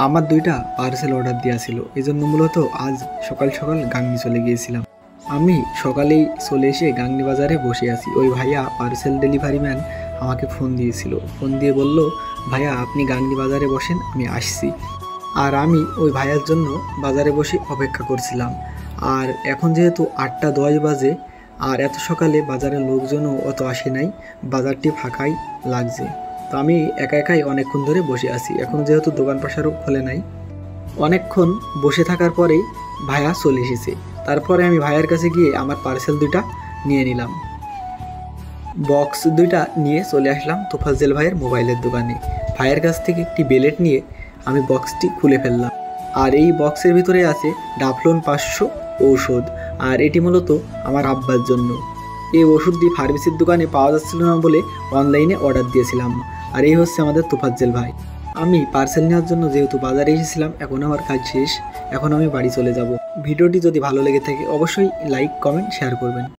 আমার ২টা parcel order দেওয়া ছিল, এজন্য মূলত আজ সকাল সকাল গাংনী চলে গিয়েছিলাম। আমি সকালেই চলে এসে গাংনী বাজারে বসে আছি। ওই ভাইয়া পার্সেল ডেলিভারি ম্যান আমাকে ফোন দিয়েছিল। ফোন দিয়ে বলল, ভাইয়া আপনি গাংনী বাজারে বসেন, আমি আসছি। আর আমি ওই ভাইয়ার জন্য বাজারে বসে অপেক্ষা করছিলাম। আর এখন যেহেতু ৮টা ১০ বাজে, আর এত সকালে বাজারের লোকজনও অত আসে নাই, বাজারটি ফাঁকাই লাগছে। তো আমি একা একাই অনেকক্ষণ ধরে বসে আছি। এখন যেহেতু দোকান পাশারও খোলে নাই, অনেকক্ষণ বসে থাকার পরেই ভাইয়া চলে এসেছে। তারপরে আমি ভাইয়ার কাছে গিয়ে আমার পার্সেল ২টা নিয়ে নিলাম। বক্স ২টা নিয়ে চলে আসলাম তোফাজ্জল ভাইয়ের মোবাইলের দোকানে। ভাইয়ের কাছ থেকে একটি বেলেট নিয়ে আমি বক্সটি খুলে ফেললাম। আর এই বক্সের ভিতরে আছে ডাফলন ৫০০ ঔষধ। আর এটি মূলত আমার আব্বার জন্য। এই ওষুধটি ফার্মেসির দোকানে পাওয়া যাচ্ছিল না বলে অনলাইনে অর্ডার দিয়েছিলাম। আর এই হচ্ছে আমাদের তোফাজ্জল ভাই। আমি পার্সেল নেওয়ার জন্য যেহেতু বাজারে এসেছিলাম, এখন আমার কাজ শেষ, এখন আমি বাড়ি চলে যাব। ভিডিওটি যদি ভালো লেগে থাকে অবশ্যই লাইক, কমেন্ট, শেয়ার করবেন।